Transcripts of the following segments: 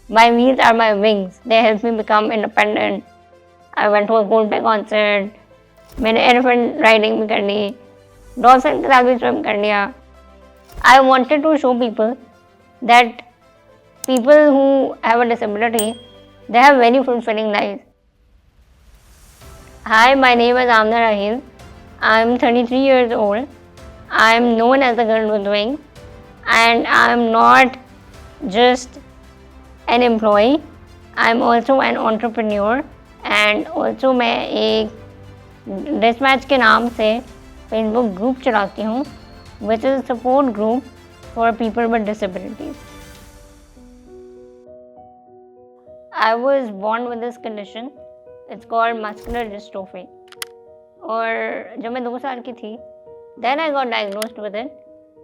My wheels are my wings. They help me become independent. I went to a Coldplay concert. मैंने elephant riding भी कर ली, dolphin के साथ भी swim कर लिया. I wanted to show people that people who have a disability, they have very fulfilling lives. Hi, my name is Amna Rahil. I'm 33 years old. I'm known as the girl with wings, and I'm not just an employee. I'm also an entrepreneur, and also मैं एक dispatch के नाम से Facebook group चलाती हूँ, which is a support group for people with disabilities. I was born with this condition. It's called muscular dystrophy. और जब मैं 2 साल की थी, then I got diagnosed with it.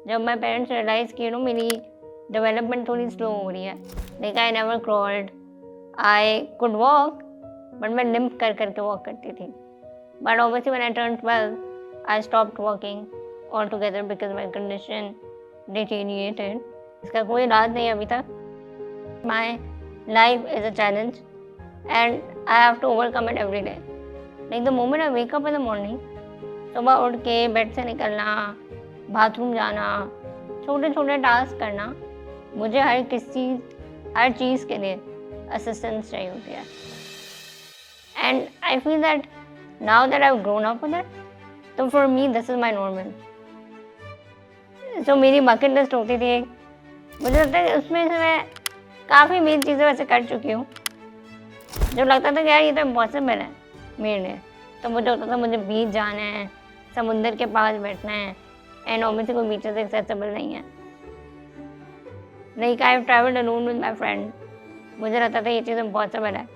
जब my parents realized कि मेरी development थोड़ी slow हो रही है. Like I never crawled. I could walk, but मैं limp कर करके walk करती थी. But obviously when I turned 12, I stopped walking altogether because my condition deteriorated. इसका कोई इलाज नहीं अभी तक. My life is a challenge and I have to overcome it every day. Like the moment I wake up in the morning, सुबह उठ के bed से निकलना, बाथरूम जाना, छोटे छोटे टास्क करना, मुझे हर चीज़ के लिए असिस्टेंस चाहिए होती है. And I feel that now that I have grown up with it, तो for me this is my normal. So मेरी बकेट लिस्ट होती थी, मुझे लगता है उसमें से मैं काफ़ी मेन चीज़ें वैसे कर चुकी हूँ जो लगता था कि यार ये तो इम्पॉसिबल है मेरे लिए. तो मुझे होता था मुझे बीच जाना है, समुंदर के पास बैठना है, एंड ऑब्वियसली कोई बीचेस एक्सेसिबल नहीं है. Like I have travelled alone with my friend. मुझे लगता था ये चीज़ इम्पॉसिबल है.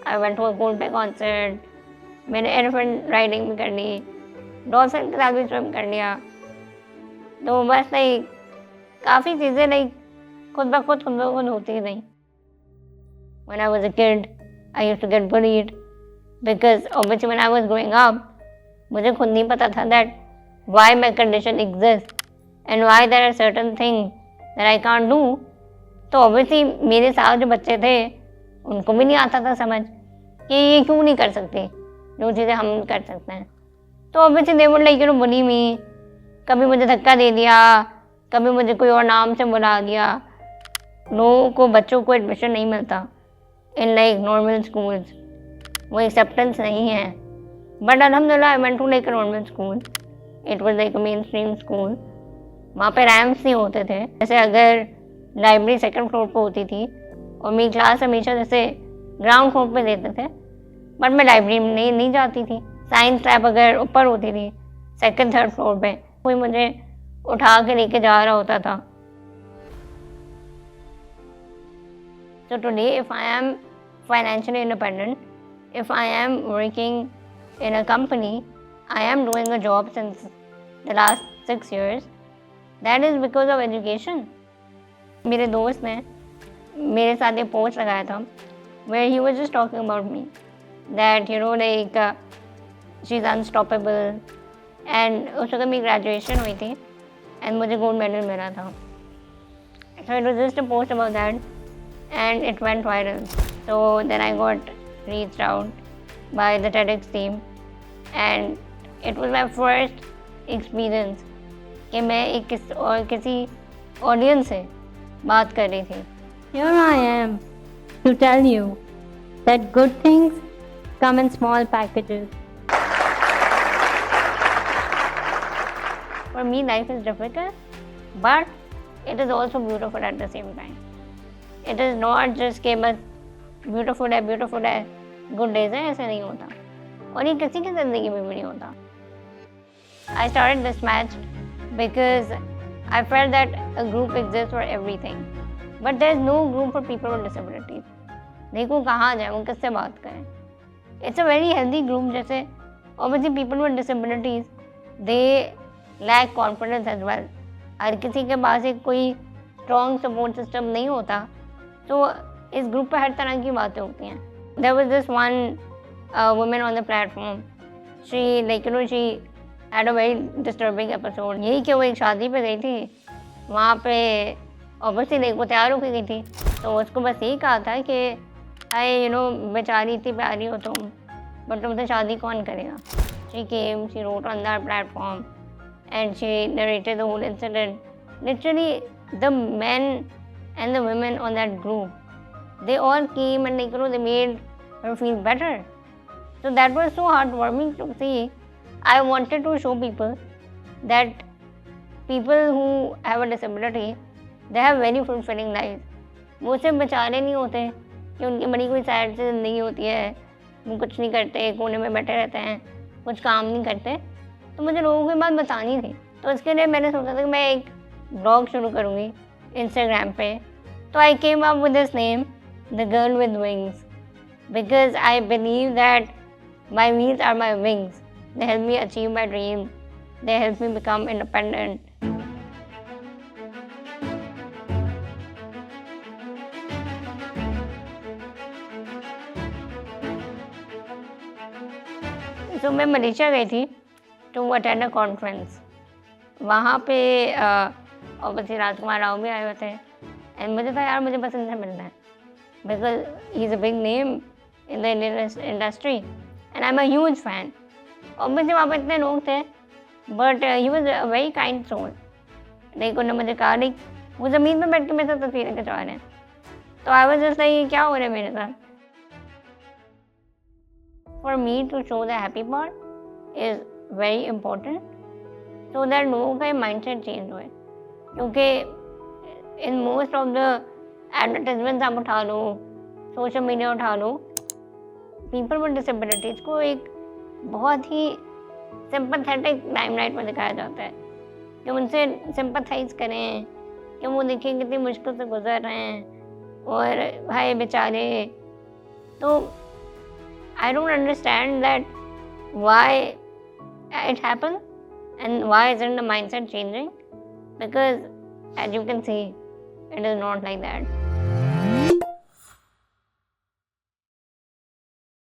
I went to a Coldplay concert. मैंने एलिफेंट राइडिंग भी कर ली, डॉल्फिन के साथ भी स्विम कर लिया. तो बस लाइक काफ़ी चीज़ें लाइक खुद ब खुद होती नहीं. When I was a kid, I used to get bullied because obviously when I was growing up, मुझे खुद नहीं पता था that why my condition exists and why there are certain things that I can't do. तो obviously मेरे साथ जो बच्चे थे उनको भी नहीं आता था समझ कि ये क्यों नहीं कर सकते जो चीज़ें हम कर सकते हैं. तो obviously they would like bully me. कभी मुझे धक्का दे दिया, कभी मुझे कोई और नाम से बुला दिया. लोगों को बच्चों को एडमिशन नहीं मिलता इन लाइक नॉर्मल स्कूल्स, वो एक्सेप्टेंस नहीं है. बट अल्हम्दुलिल्लाह I went to like normal school. It was like a mainstream school. वहाँ पे रैम्प्स नहीं होते थे. जैसे अगर लाइब्रेरी सेकंड फ्लोर पे होती थी और मेरी क्लास हमेशा जैसे ग्राउंड फ्लोर पे देते थे, बट मैं लाइब्रेरी में नहीं जाती थी. साइंस लैब अगर ऊपर होती थी सेकंड थर्ड फ्लोर पे, कोई मुझे उठा के लेके जा रहा होता था. So today, if I am financially independent, if I am working in a company, I am doing a job since the last 6 years, that is because of education. मेरे दोस्त ने मेरे साथ ये पोस्ट लगाया था where he was just talking about me that like she's unstoppable, and उस वक्त मेरी graduation हुई थी and मुझे gold medal मिला था. So it was just a post about that. And it went viral. So then I got reached out by the TEDx team, and it was my first experience कि मैं एक किसी audience से बात कर रही थी. Here I am to tell you that good things come in small packages. For me, life is difficult, but it is also beautiful at the same time. It is not just कि बस beautiful है good days है, ऐसे नहीं होता. और ये किसी की ज़िंदगी में भी नहीं होता. I started this match because I felt that a group exists for everything, but there is no group for people with disabilities. देखो कहाँ जाए, वो किससे बात करें. It's a very healthy group. जैसे obviously people with disabilities, they lack confidence as well. हर किसी के पास एक कोई strong support system नहीं होता. तो इस ग्रुप पे हर तरह की बातें होती हैं. There was this one woman on the platform. She she had a very disturbing episode. यही कि वो एक शादी पे गई थी, वहाँ पे ऑब्वियसली देखो तैयार होके गई थी, तो उसको बस यही कहा था कि आई बेचारी इतनी प्यारी हो तुम, बट तुमसे शादी कौन करेगा। She came, she wrote on that platform and she narrated the whole incident. Literally, the men and the women on that group, they all came and they made her feel better. So that was so heartwarming to see. I wanted to show people that people who have a disability, they have very fulfilling lives. वो सिर्फ बेचारे नहीं होते कि उनकी बड़ी कोई sad सी ज़िंदगी होती है, वो कुछ नहीं करते, कोने में बैठे रहते हैं, कुछ काम नहीं करते. तो मुझे लोगों को ये बात बतानी थी. तो इसके लिए मैंने सोचा था कि मैं एक ब्लॉग शुरू करूँगी इंस्टाग्राम पे. तो I came up with this name, the girl with wings, because I believe that my wings are my wings. They help me achieve my dreams. They help me become independent. तो मैं Malaysia गई थी to attend a conference. वहाँ पे obviously राजकुमार राव भी आए हुए थे. एंड मुझे था यार मुझे बस इनसे मिलना है, because he is a big name in the Indian industry and I am a huge fan. Obviously वहाँ पे इतने लोग थे, but he was a very kind soul. Like उन्होंने मुझे कहा लाइक वो ज़मीन पर बैठ के मेरे साथ तस्वीरें खिंचवा रहे हैं. तो आई वॉज जस्ट लाइक क्या हो रहा है मेरे साथ. For me to show the happy part is very important, so that लोगों का माइंड सेट चेंज हुए. क्योंकि in most of the advertisements आप उठा लो, सोशल मीडिया उठा लो, पीपल विद डिसेबिलिटीज़ को एक बहुत ही सिंपैथेटिक लाइमलाइट में दिखाया जाता है कि उनसे सिंपैथाइज करें, कि वो देखें कितनी मुश्किल से गुजर रहे हैं और भाई बेचारे. तो I don't understand that why it happens and why isn't the mindset changing, because as you can see it is not like that.